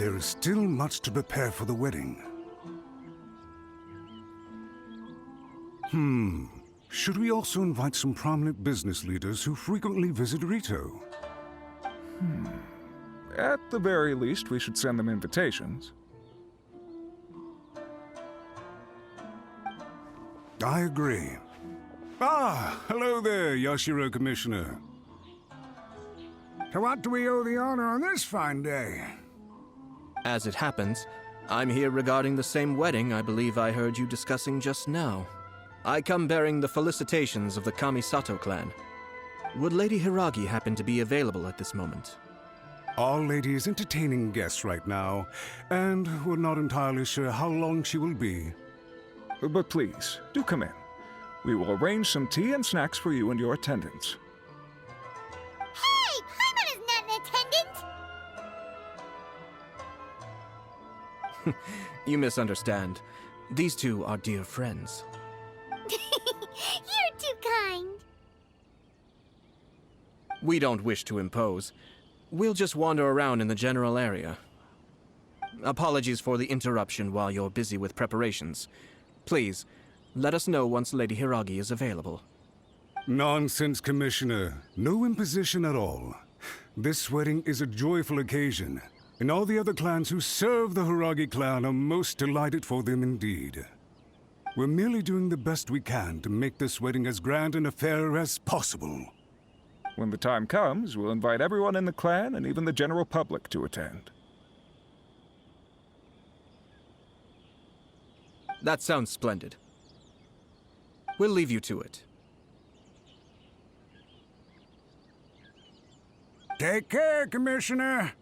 there is still much to prepare for the wedding. Should we also invite some prominent business leaders who frequently visit Rito? At the very least, we should send them invitations. I agree. Hello there, Yashiro Commissioner. To what do we owe the honor on this fine day? As it happens, I'm here regarding the same wedding I believe I heard you discussing just now. I come bearing the felicitations of the Kamisato clan. Would Lady Hiragi happen to be available at this moment? Our lady is entertaining guests right now, and we're not entirely sure how long she will be. But please, do come in. We will arrange some tea and snacks for you and your attendants. Hey! Paimon is not an attendant! You misunderstand. These two are dear friends. You're too kind. We don't wish to impose. We'll just wander around in the general area. Apologies for the interruption while you're busy with preparations. Please, let us know once Lady Hiragi is available. Nonsense, Commissioner. No imposition at all. This wedding is a joyful occasion, and all the other clans who serve the Hiragi clan are most delighted for them indeed. We're merely doing the best we can to make this wedding as grand an affair as possible. When the time comes, we'll invite everyone in the clan and even the general public to attend. That sounds splendid. We'll leave you to it. Take care, Commissioner.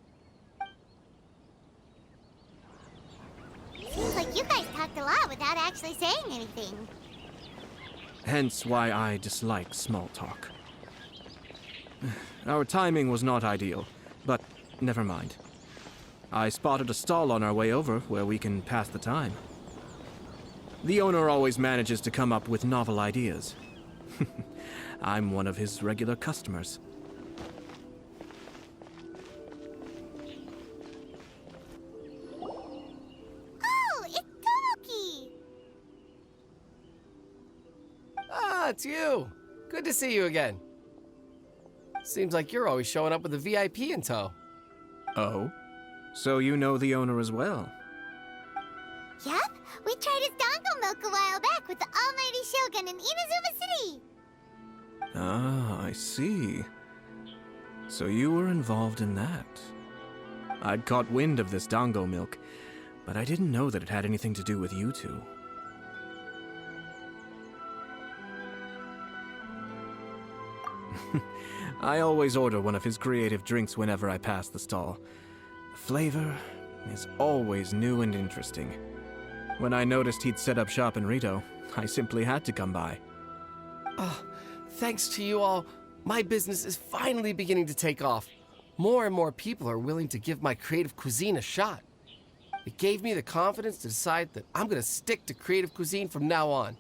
Seems like you guys talked a lot without actually saying anything. Hence why I dislike small talk. Our timing was not ideal, but never mind. I spotted a stall on our way over where we can pass the time. The owner always manages to come up with novel ideas. I'm one of his regular customers. Oh, it's Tomoki! Ah, it's you. Good to see you again. Seems like you're always showing up with a VIP in tow. Oh? So you know the owner as well? Yup, we tried his dango milk a while back with the almighty Shogun in Inazuma City. Ah, I see. So you were involved in that. I'd caught wind of this dango milk, but I didn't know that it had anything to do with you two. I always order one of his creative drinks whenever I pass the stall. The flavor is always new and interesting. When I noticed he'd set up shop in Rito, I simply had to come by. Oh, thanks to you all, my business is finally beginning to take off. More and more people are willing to give my creative cuisine a shot. It gave me the confidence to decide that I'm going to stick to creative cuisine from now on.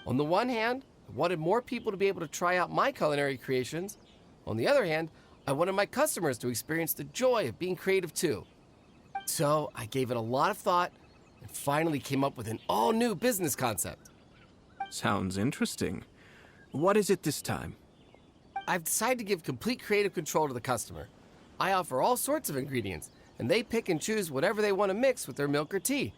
On the one hand, I wanted more people to be able to try out my culinary creations. On the other hand, I wanted my customers to experience the joy of being creative too. So I gave it a lot of thought and finally came up with an all-new business concept. Sounds interesting. What is it this time? I've decided to give complete creative control to the customer. I offer all sorts of ingredients, and they pick and choose whatever they want to mix with their milk or tea.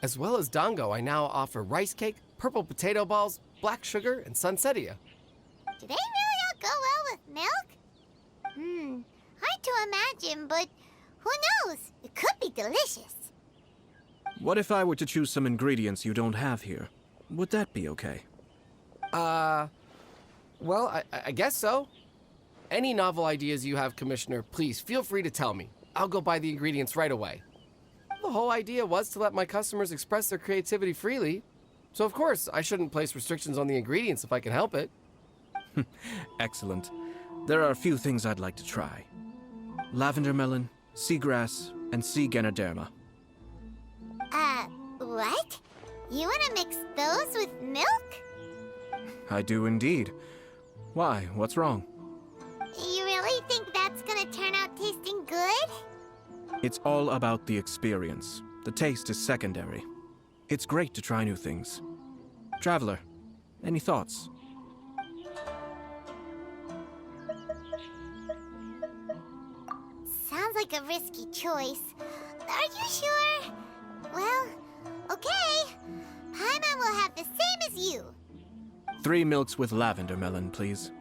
As well as dango, I now offer rice cake, purple potato balls, black sugar, and sunsettia. Do they really all go well with milk? Hard to imagine, but who knows? It could be delicious. What if I were to choose some ingredients you don't have here? Would that be okay? Well, I guess so. Any novel ideas you have, Commissioner, please feel free to tell me. I'll go buy the ingredients right away. The whole idea was to let my customers express their creativity freely. So of course, I shouldn't place restrictions on the ingredients if I can help it. Excellent. There are a few things I'd like to try. Lavender melon, seagrass, and sea ganoderma. What? You want to mix those with milk? I do indeed. Why? What's wrong? You really think that's gonna turn out tasting good? It's all about the experience. The taste is secondary. It's great to try new things. Traveler, any thoughts? Sounds like a risky choice. Are you sure? Well, okay. Paimon will have the same as you. 3 milks with lavender melon, please.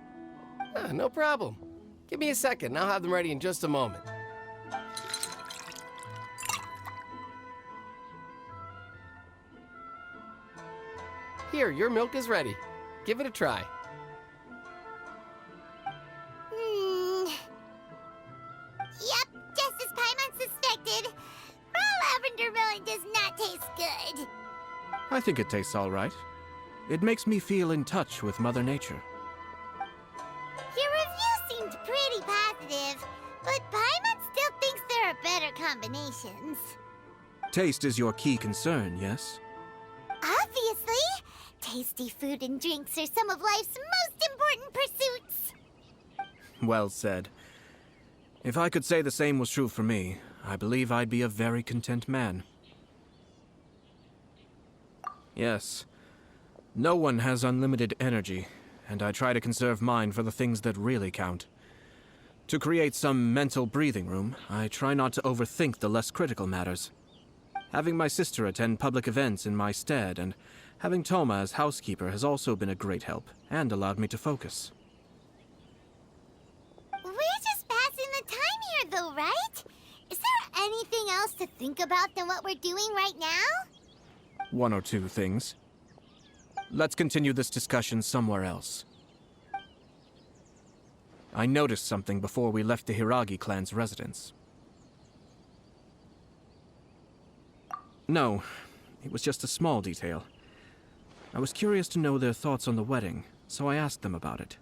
No problem. Give me a second, and I'll have them ready in just a moment. Here, your milk is ready. Give it a try. Yep, just as Paimon suspected. Raw lavender melon does not taste good. I think it tastes all right. It makes me feel in touch with Mother Nature. Your review seemed pretty positive, but Paimon still thinks there are better combinations. Taste is your key concern, yes? Obviously! Tasty food and drinks are some of life's most important pursuits. Well said. If I could say the same was true for me, I believe I'd be a very content man. Yes. No one has unlimited energy, and I try to conserve mine for the things that really count. To create some mental breathing room, I try not to overthink the less critical matters. Having my sister attend public events in my stead, and having Toma as housekeeper has also been a great help, and allowed me to focus. We're just passing the time here, though, right? Is there anything else to think about than what we're doing right now? 1 or 2 things. Let's continue this discussion somewhere else. I noticed something before we left the Hiragi clan's residence. No, it was just a small detail. I was curious to know their thoughts on the wedding, so I asked them about it.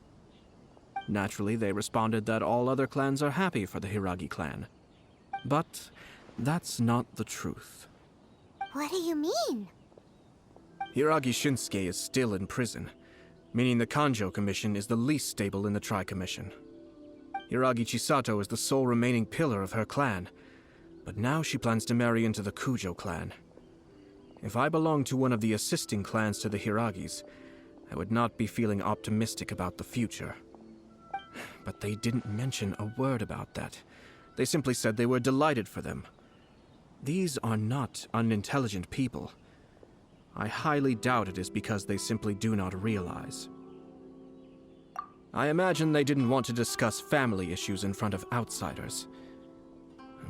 Naturally, they responded that all other clans are happy for the Hiragi clan. But that's not the truth. What do you mean? Hiragi Shinsuke is still in prison, meaning the Kanjo Commission is the least stable in the Tri-Commission. Hiragi Chisato is the sole remaining pillar of her clan, but now she plans to marry into the Kujo clan. If I belonged to one of the assisting clans to the Hiragis, I would not be feeling optimistic about the future. But they didn't mention a word about that. They simply said they were delighted for them. These are not unintelligent people. I highly doubt it is because they simply do not realize. I imagine they didn't want to discuss family issues in front of outsiders.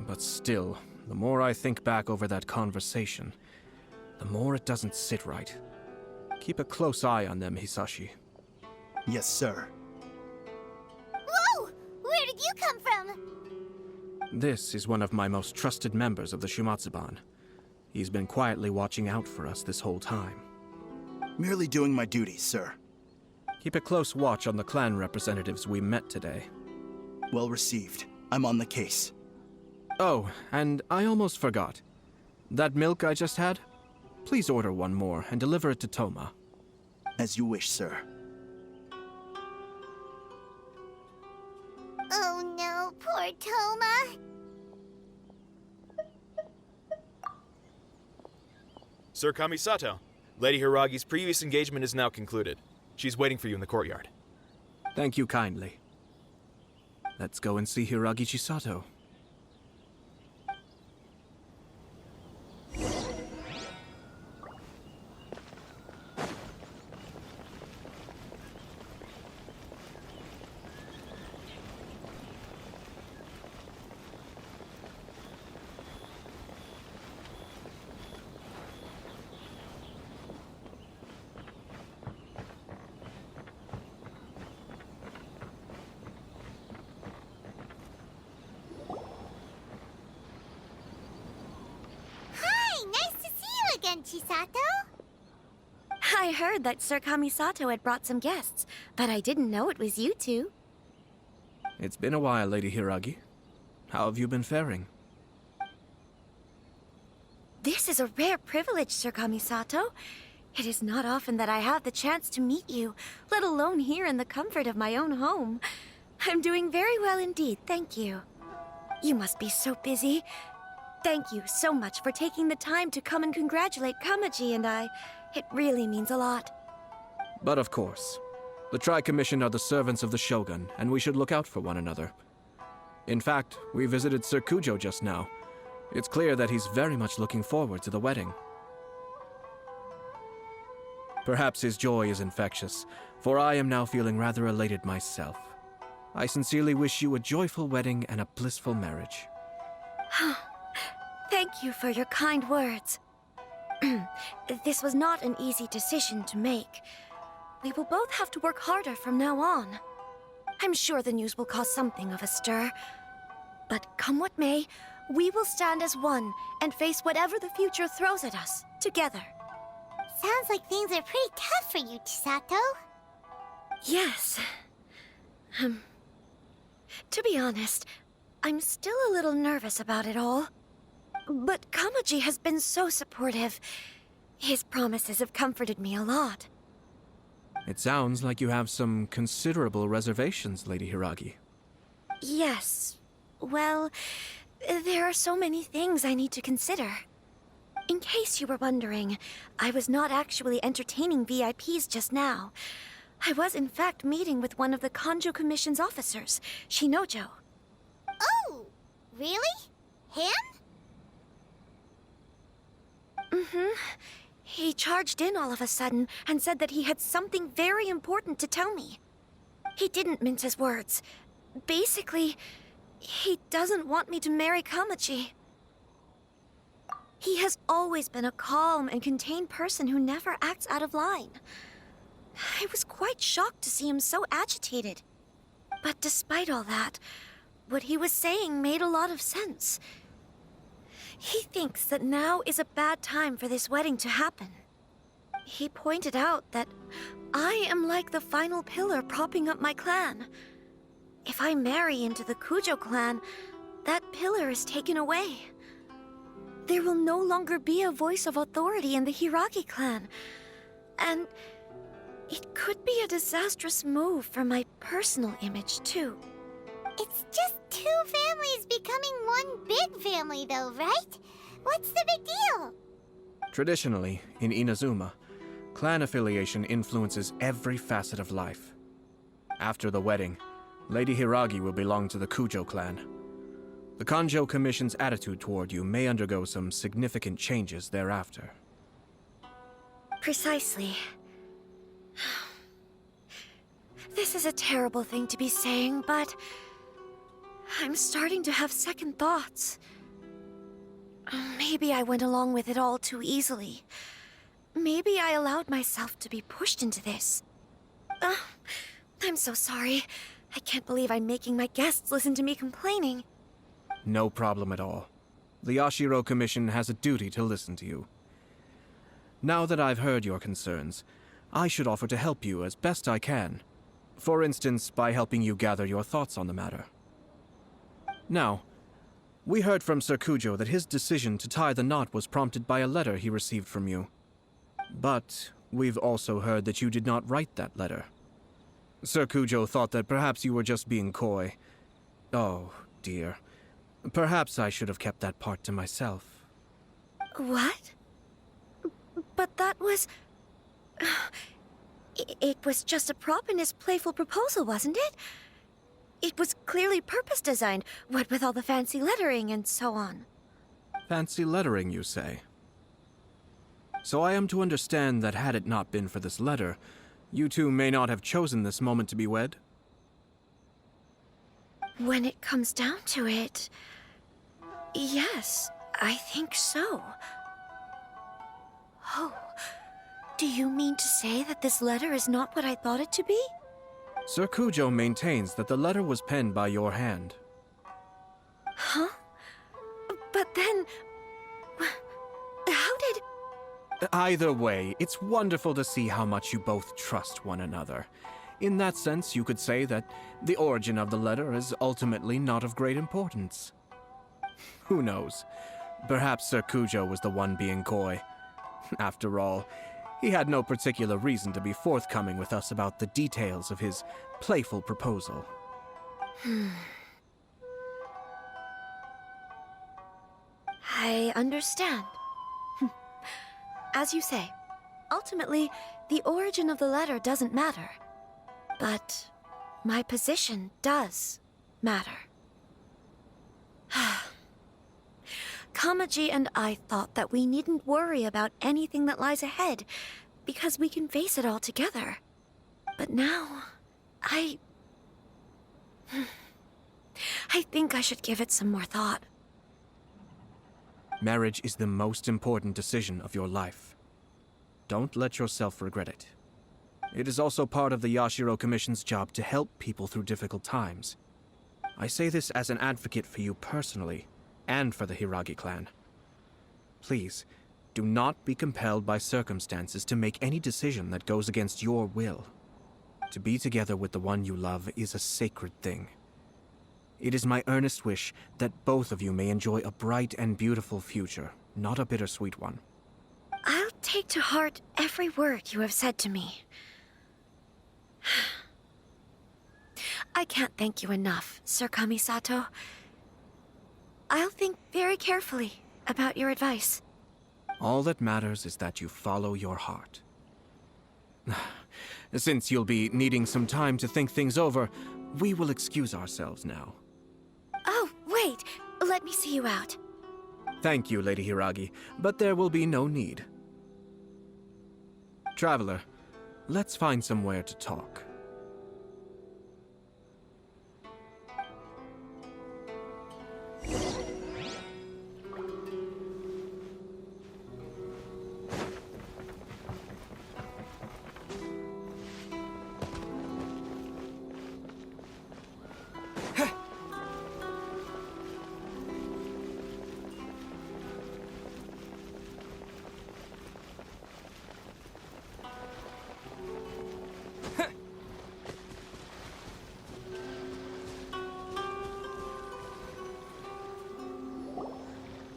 But still, the more I think back over that conversation, the more it doesn't sit right. Keep a close eye on them, Hisashi. Yes, sir. Whoa! Where did you come from? This is one of my most trusted members of the Shumatsuban. He's been quietly watching out for us this whole time. Merely doing my duty, sir. Keep a close watch on the clan representatives we met today. Well received. I'm on the case. Oh, and I almost forgot. That milk I just had? Please order one more and deliver it to Toma. As you wish, sir. Oh no, poor Toma. Sir Kamisato, Lady Hiragi's previous engagement is now concluded. She's waiting for you in the courtyard. Thank you kindly. Let's go and see Hiragi Chisato. Chisato? I heard that Sir Kamisato had brought some guests, but I didn't know it was you two. It's been a while, Lady Hiragi. How have you been faring? This is a rare privilege, Sir Kamisato. It is not often that I have the chance to meet you, let alone here in the comfort of my own home. I'm doing very well indeed, thank you. You must be so busy. Thank you so much for taking the time to come and congratulate Kamaji and I. It really means a lot. But of course, the Tri-Commission are the servants of the Shogun, and we should look out for one another. In fact, we visited Sir Kujo just now. It's clear that he's very much looking forward to the wedding. Perhaps his joy is infectious, for I am now feeling rather elated myself. I sincerely wish you a joyful wedding and a blissful marriage. Thank you for your kind words. This was not an easy decision to make. We will both have to work harder from now on. I'm sure the news will cause something of a stir. But come what may, we will stand as one and face whatever the future throws at us, together. Sounds like things are pretty tough for you, Chisato. Yes. To be honest, I'm still a little nervous about it all. But Kamaji has been so supportive. His promises have comforted me a lot. It sounds like you have some considerable reservations, Lady Hiragi. Yes. Well, there are so many things I need to consider. In case you were wondering, I was not actually entertaining VIPs just now. I was in fact meeting with one of the Kanjo Commission's officers, Shinojo. Oh, really? Him? He charged in all of a sudden and said that he had something very important to tell me. He didn't mince his words. Basically, he doesn't want me to marry Kamaji. He has always been a calm and contained person who never acts out of line. I was quite shocked to see him so agitated. But despite all that, what he was saying made a lot of sense. He thinks that now is a bad time for this wedding to happen. He pointed out that I am like the final pillar propping up my clan. If I marry into the Kujo clan, that pillar is taken away. There will no longer be a voice of authority in the Hiragi clan. And it could be a disastrous move for my personal image, too. It's just two families becoming one big family, though, right? What's the big deal? Traditionally, in Inazuma, clan affiliation influences every facet of life. After the wedding, Lady Hiragi will belong to the Kujo clan. The Kanjo Commission's attitude toward you may undergo some significant changes thereafter. Precisely. This is a terrible thing to be saying, but I'm starting to have second thoughts. Maybe I went along with it all too easily. Maybe I allowed myself to be pushed into this. I'm so sorry. I can't believe I'm making my guests listen to me complaining. No problem at all. The Ashiro Commission has a duty to listen to you. Now that I've heard your concerns, I should offer to help you as best I can. For instance, by helping you gather your thoughts on the matter. Now, we heard from Sir Kujo that his decision to tie the knot was prompted by a letter he received from you. But we've also heard that you did not write that letter. Sir Kujo thought that perhaps you were just being coy. Oh, dear. Perhaps I should have kept that part to myself. What? But that was... It was just a prop in his playful proposal, wasn't it? It was clearly purpose-designed, what with all the fancy lettering and so on. Fancy lettering, you say? So I am to understand that had it not been for this letter, you two may not have chosen this moment to be wed? When it comes down to it... yes, I think so. Oh, do you mean to say that this letter is not what I thought it to be? Sir Kujo maintains that the letter was penned by your hand. Huh? But then... how did... Either way, it's wonderful to see how much you both trust one another. In that sense, you could say that the origin of the letter is ultimately not of great importance. Who knows? Perhaps Sir Kujo was the one being coy. After all, he had no particular reason to be forthcoming with us about the details of his playful proposal. I understand. As you say, ultimately, the origin of the letter doesn't matter. But my position does matter. Kamaji and I thought that we needn't worry about anything that lies ahead, because we can face it all together. But now, I think I should give it some more thought. Marriage is the most important decision of your life. Don't let yourself regret it. It is also part of the Yashiro Commission's job to help people through difficult times. I say this as an advocate for you personally, and for the Hiragi clan. Please, do not be compelled by circumstances to make any decision that goes against your will. To be together with the one you love is a sacred thing. It is my earnest wish that both of you may enjoy a bright and beautiful future, not a bittersweet one. I'll take to heart every word you have said to me. I can't thank you enough, Sir Kamisato. I'll think very carefully about your advice. All that matters is that you follow your heart. Since you'll be needing some time to think things over, we will excuse ourselves now. Oh, wait! Let me see you out. Thank you, Lady Hiragi, but there will be no need. Traveler, let's find somewhere to talk.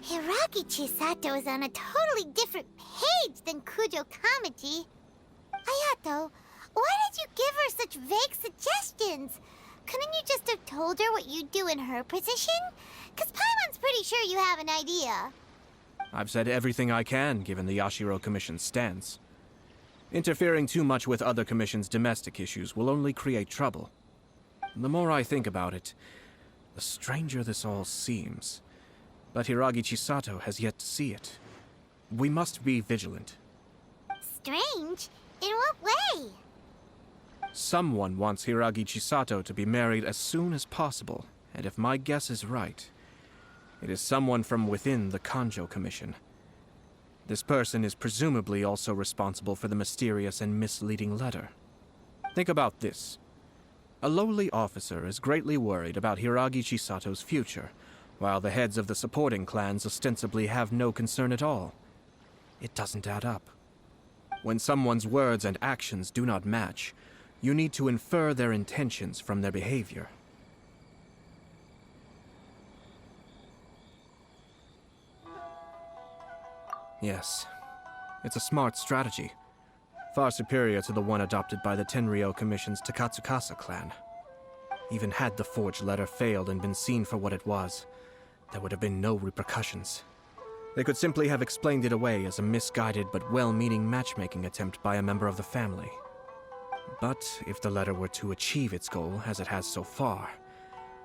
Hiragi Chisato is on a totally different page than Kujo Kamaji. Ayato, why did you give her such vague suggestions? Couldn't you just have told her what you'd do in her position? 'Cause Paimon's pretty sure you have an idea. I've said everything I can, given the Yashiro Commission's stance. Interfering too much with other commissions' domestic issues will only create trouble. The more I think about it, the stranger this all seems. But Hiragi Chisato has yet to see it. We must be vigilant. Strange? In what way? Someone wants Hiragi Chisato to be married as soon as possible, and if my guess is right, it is someone from within the Kanjo Commission. This person is presumably also responsible for the mysterious and misleading letter. Think about this. A lowly officer is greatly worried about Hiragi Chisato's future, while the heads of the supporting clans ostensibly have no concern at all. It doesn't add up. When someone's words and actions do not match, you need to infer their intentions from their behavior. Yes, it's a smart strategy, far superior to the one adopted by the Tenryou Commission's Takatsukasa clan. Even had the forged letter failed and been seen for what it was, there would have been no repercussions. They could simply have explained it away as a misguided but well-meaning matchmaking attempt by a member of the family. But if the letter were to achieve its goal, as it has so far,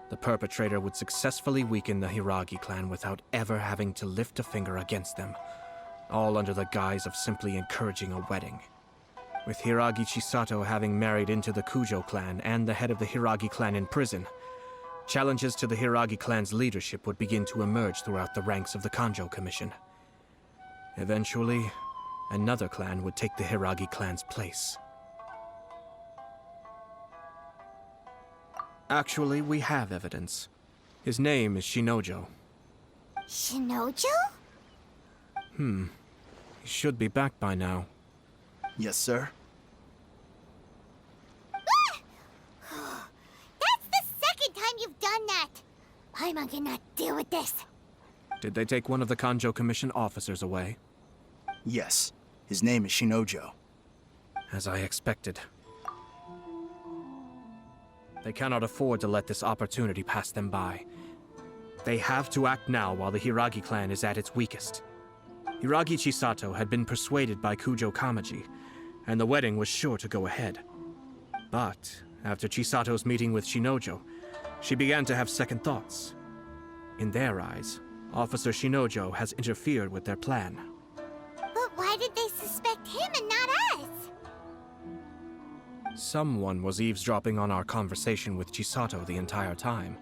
the perpetrator would successfully weaken the Hiragi clan without ever having to lift a finger against them, all under the guise of simply encouraging a wedding. With Hiragi Chisato having married into the Kujo clan and the head of the Hiragi clan in prison, challenges to the Hiragi clan's leadership would begin to emerge throughout the ranks of the Kanjo Commission. Eventually, another clan would take the Hiragi clan's place. Actually, we have evidence. His name is Shinojo. Shinojo? He should be back by now. Yes, sir. That's the second time you've done that! Paimon cannot deal with this. Did they take one of the Kanjo Commission officers away? Yes. His name is Shinojo. As I expected. They cannot afford to let this opportunity pass them by. They have to act now while the Hiragi clan is at its weakest. Hiragi Chisato had been persuaded by Kujo Kamaji, and the wedding was sure to go ahead. But after Chisato's meeting with Shinojo, she began to have second thoughts. In their eyes, Officer Shinojo has interfered with their plan. But why did they suspect him and not us? Someone was eavesdropping on our conversation with Chisato the entire time.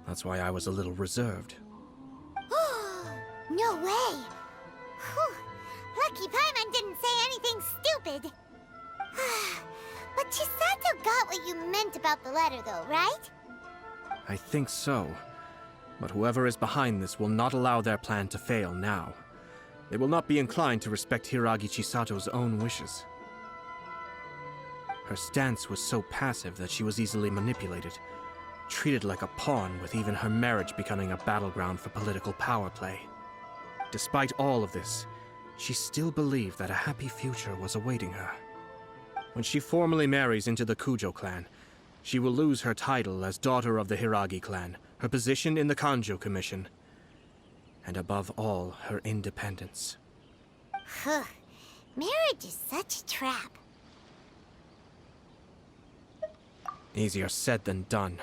That's why I was a little reserved. No way! Whew. Lucky Paimon didn't say anything stupid. But Chisato got what you meant about the letter, though, right? I think so. But whoever is behind this will not allow their plan to fail now. They will not be inclined to respect Hiragi Chisato's own wishes. Her stance was so passive that she was easily manipulated, treated like a pawn, with even her marriage becoming a battleground for political power play. Despite all of this, she still believed that a happy future was awaiting her. When she formally marries into the Kujo clan, she will lose her title as daughter of the Hiragi clan, her position in the Kanjo Commission, and above all, her independence. Marriage is such a trap. Easier said than done.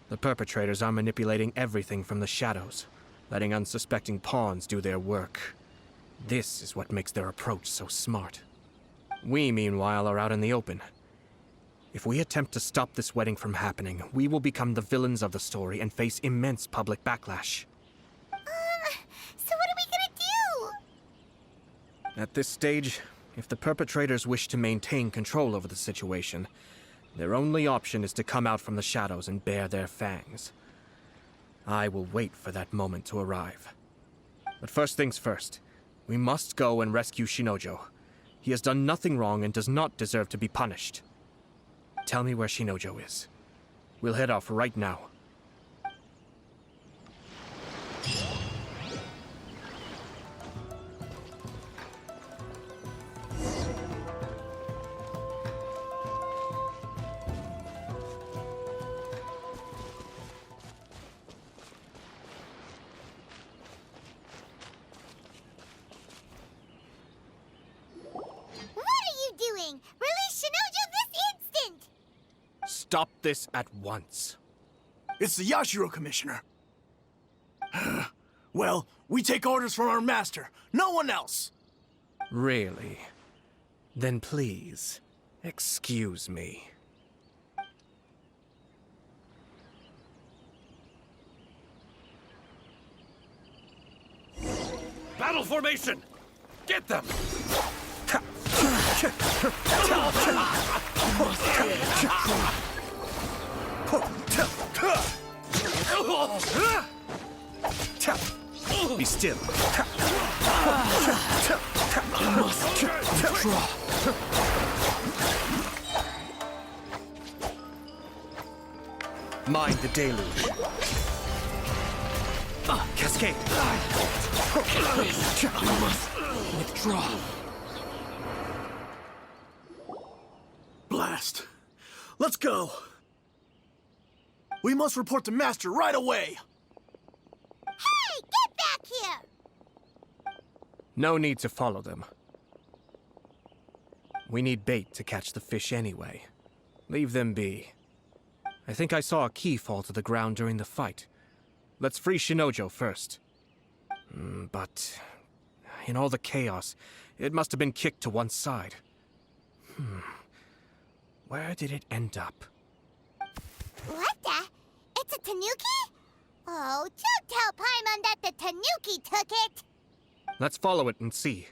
The perpetrators are manipulating everything from the shadows, letting unsuspecting pawns do their work. This is what makes their approach so smart. We, meanwhile, are out in the open. If we attempt to stop this wedding from happening, we will become the villains of the story and face immense public backlash. So what are we gonna do? At this stage, if the perpetrators wish to maintain control over the situation, their only option is to come out from the shadows and bare their fangs. I will wait for that moment to arrive. But first things first, we must go and rescue Shinojo. He has done nothing wrong and does not deserve to be punished. Tell me where Shinojo is. We'll head off right now. Release Shinojo this instant! Stop this at once. It's the Yashiro Commissioner. Well, we take orders from our master, no one else. Really? Then please, excuse me. Battle formation! Get them! Be still. Mind the deluge. Cascade. Withdraw. Blast. Let's go. We must report to Master right away. Hey, get back here! No need to follow them. We need bait to catch the fish anyway. Leave them be. I think I saw a key fall to the ground during the fight. Let's free Shinojo first. But in all the chaos, it must have been kicked to one side. Where did it end up? What the? It's a tanuki? Oh, don't tell Paimon that the tanuki took it! Let's follow it and see.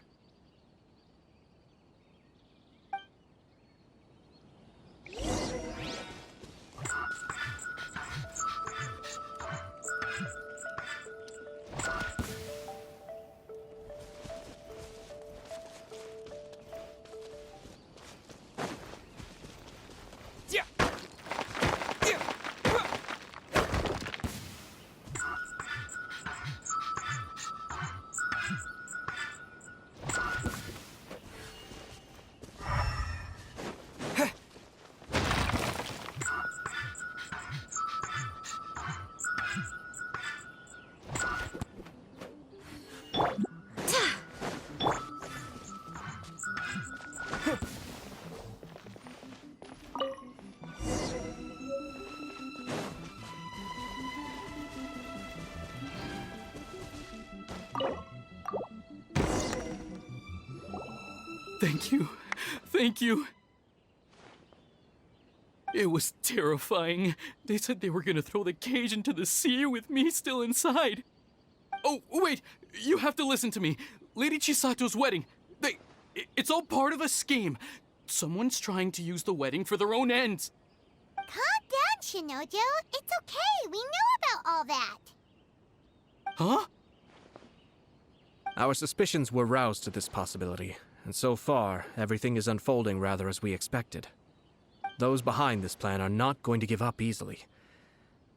Thank you. Thank you. It was terrifying. They said they were gonna throw the cage into the sea with me still inside. Oh, wait! You have to listen to me. Lady Chisato's wedding. It's all part of a scheme. Someone's trying to use the wedding for their own ends. Calm down, Shinojo. It's okay. We know about all that. Huh? Our suspicions were roused to this possibility, and so far, everything is unfolding rather as we expected. Those behind this plan are not going to give up easily.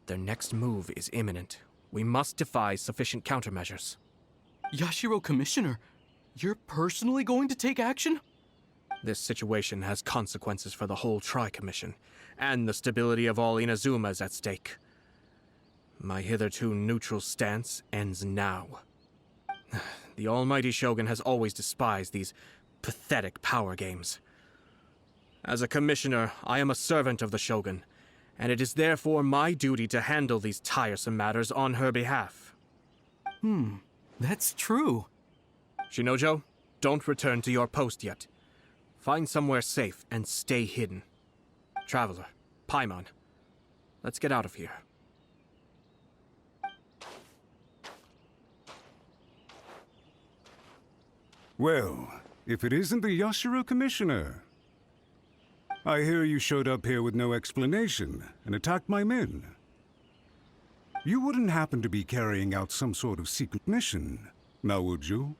Their next move is imminent. We must devise sufficient countermeasures. Yashiro Commissioner, you're personally going to take action? This situation has consequences for the whole Tri-Commission, and the stability of all Inazuma is at stake. My hitherto neutral stance ends now. The almighty Shogun has always despised these pathetic power games. As a commissioner, I am a servant of the Shogun, and it is therefore my duty to handle these tiresome matters on her behalf. That's true. Shinojo, don't return to your post yet. Find somewhere safe and stay hidden. Traveler, Paimon, let's get out of here. Well, if it isn't the Yashiro Commissioner. I hear you showed up here with no explanation and attacked my men. You wouldn't happen to be carrying out some sort of secret mission, now would you?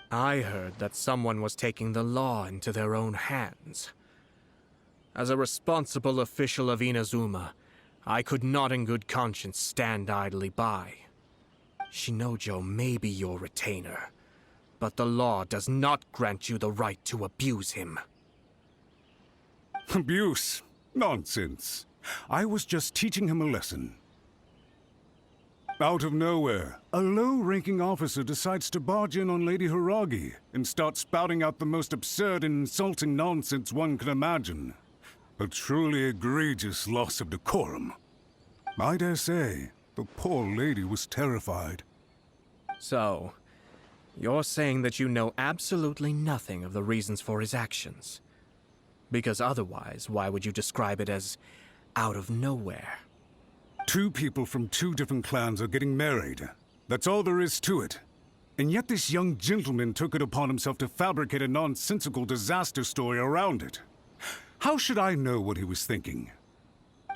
I heard that someone was taking the law into their own hands. As a responsible official of Inazuma, I could not in good conscience stand idly by. Shinojo may be your retainer, but the law does not grant you the right to abuse him. Abuse? Nonsense. I was just teaching him a lesson. Out of nowhere, a low-ranking officer decides to barge in on Lady Hiragi and start spouting out the most absurd and insulting nonsense one can imagine. A truly egregious loss of decorum. I dare say, the poor lady was terrified. So, you're saying that you know absolutely nothing of the reasons for his actions? Because otherwise, why would you describe it as out of nowhere? Two people from two different clans are getting married. That's all there is to it. And yet this young gentleman took it upon himself to fabricate a nonsensical disaster story around it. How should I know what he was thinking?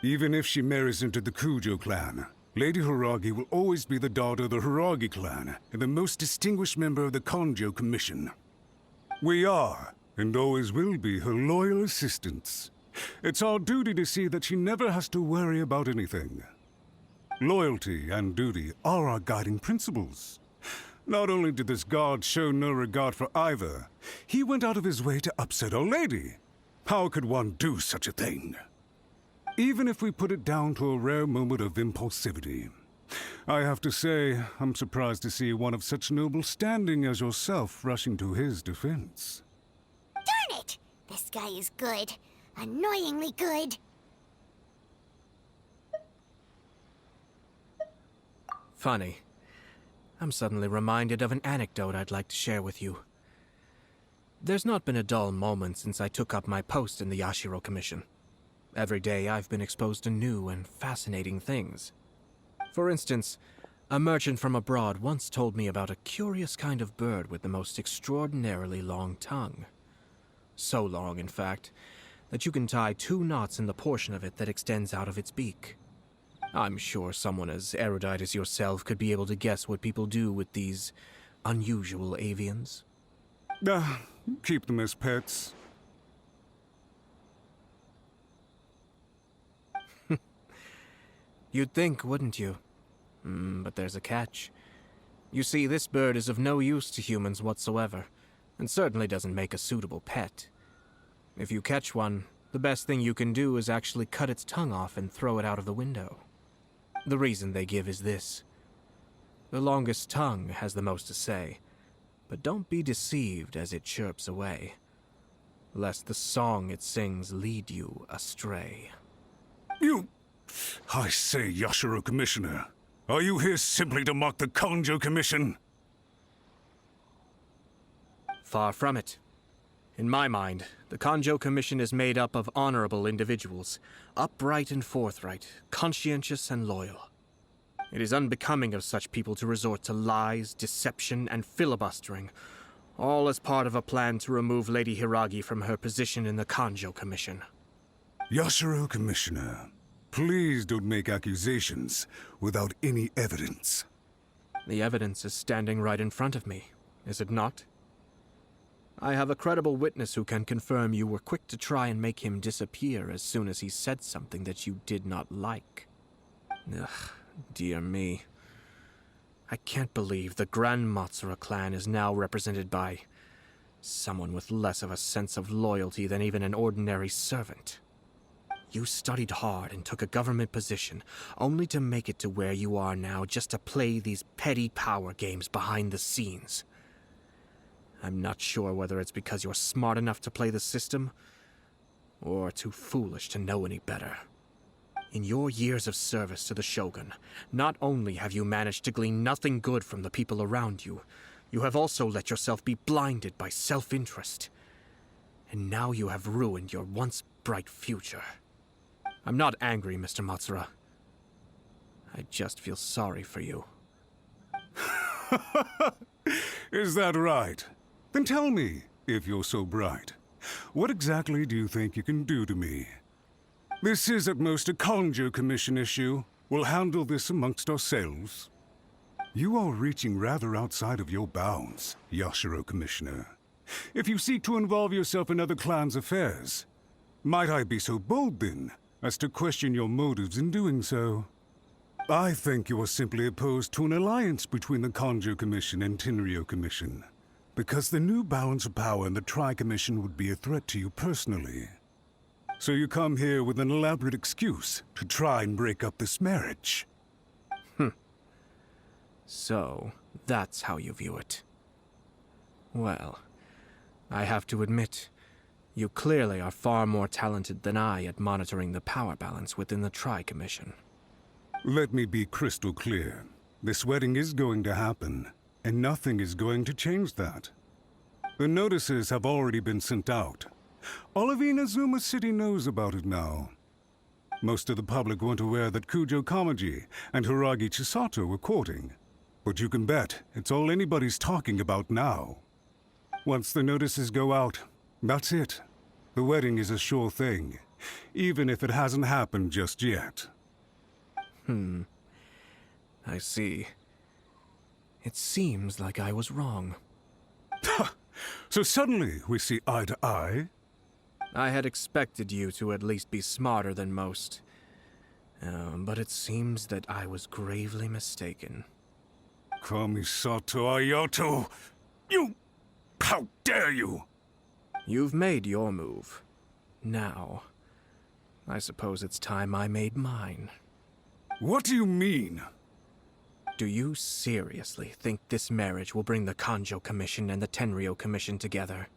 Even if she marries into the Kujo clan, Lady Hiragi will always be the daughter of the Hiragi clan and the most distinguished member of the Konjo Commission. We are, and always will be, her loyal assistants. It's our duty to see that she never has to worry about anything. Loyalty and duty are our guiding principles. Not only did this guard show no regard for either, he went out of his way to upset our lady. How could one do such a thing? Even if we put it down to a rare moment of impulsivity. I have to say, I'm surprised to see one of such noble standing as yourself rushing to his defense. Darn it! This guy is good. Annoyingly good. Funny. I'm suddenly reminded of an anecdote I'd like to share with you. There's not been a dull moment since I took up my post in the Yashiro Commission. Every day I've been exposed to new and fascinating things. For instance, a merchant from abroad once told me about a curious kind of bird with the most extraordinarily long tongue. So long, in fact, that you can tie 2 knots in the portion of it that extends out of its beak. I'm sure someone as erudite as yourself could be able to guess what people do with these unusual avians. Keep them as pets. You'd think, wouldn't you? But there's a catch. You see, this bird is of no use to humans whatsoever, and certainly doesn't make a suitable pet. If you catch one, the best thing you can do is actually cut its tongue off and throw it out of the window. The reason they give is this. The longest tongue has the most to say, but don't be deceived as it chirps away, lest the song it sings lead you astray. I say, Yashiro Commissioner, are you here simply to mock the Konjo Commission? Far from it. In my mind, the Kanjo Commission is made up of honorable individuals, upright and forthright, conscientious and loyal. It is unbecoming of such people to resort to lies, deception, and filibustering, all as part of a plan to remove Lady Hiragi from her position in the Kanjo Commission. Yashiro, Commissioner, please don't make accusations without any evidence. The evidence is standing right in front of me, is it not? I have a credible witness who can confirm you were quick to try and make him disappear as soon as he said something that you did not like. Ugh, dear me. I can't believe the Grand Matsura clan is now represented by someone with less of a sense of loyalty than even an ordinary servant. You studied hard and took a government position, only to make it to where you are now just to play these petty power games behind the scenes. I'm not sure whether it's because you're smart enough to play the system, or too foolish to know any better. In your years of service to the Shogun, not only have you managed to glean nothing good from the people around you, you have also let yourself be blinded by self-interest. And now you have ruined your once bright future. I'm not angry, Mr. Matsura. I just feel sorry for you. Is that right? Then tell me, if you're so bright, what exactly do you think you can do to me? This is at most a Kanjo Commission issue. We'll handle this amongst ourselves. You are reaching rather outside of your bounds, Yashiro, Commissioner. If you seek to involve yourself in other clans' affairs, might I be so bold, then, as to question your motives in doing so? I think you are simply opposed to an alliance between the Kanjo Commission and Tenryo Commission, because the new balance of power in the Tri-Commission would be a threat to you personally. So you come here with an elaborate excuse to try and break up this marriage. So, that's how you view it. Well, I have to admit, you clearly are far more talented than I at monitoring the power balance within the Tri-Commission. Let me be crystal clear. This wedding is going to happen, and nothing is going to change that. The notices have already been sent out. All of Inazuma City knows about it now. Most of the public weren't aware that Kujo Kamaji and Hiragi Chisato were courting. But you can bet it's all anybody's talking about now. Once the notices go out, that's it. The wedding is a sure thing, even if it hasn't happened just yet. I see. It seems like I was wrong. So suddenly we see eye to eye? I had expected you to at least be smarter than most. But it seems that I was gravely mistaken. Kamisato Ayato! You... How dare you! You've made your move. Now, I suppose it's time I made mine. What do you mean? Do you seriously think this marriage will bring the Kanjo Commission and the Tenryo Commission together?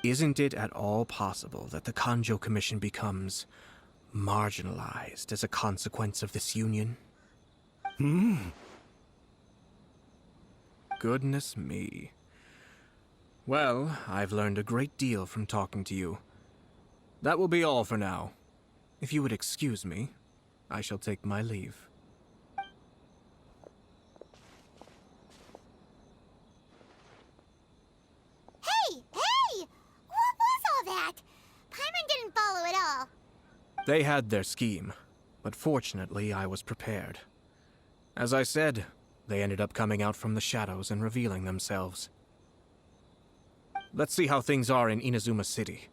Isn't it at all possible that the Kanjo Commission becomes marginalized as a consequence of this union? Goodness me. Well, I've learned a great deal from talking to you. That will be all for now. If you would excuse me, I shall take my leave. Hey! What was all that? Paimon didn't follow at all. They had their scheme, but fortunately I was prepared. As I said, they ended up coming out from the shadows and revealing themselves. Let's see how things are in Inazuma City.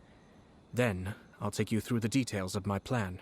Then, I'll take you through the details of my plan.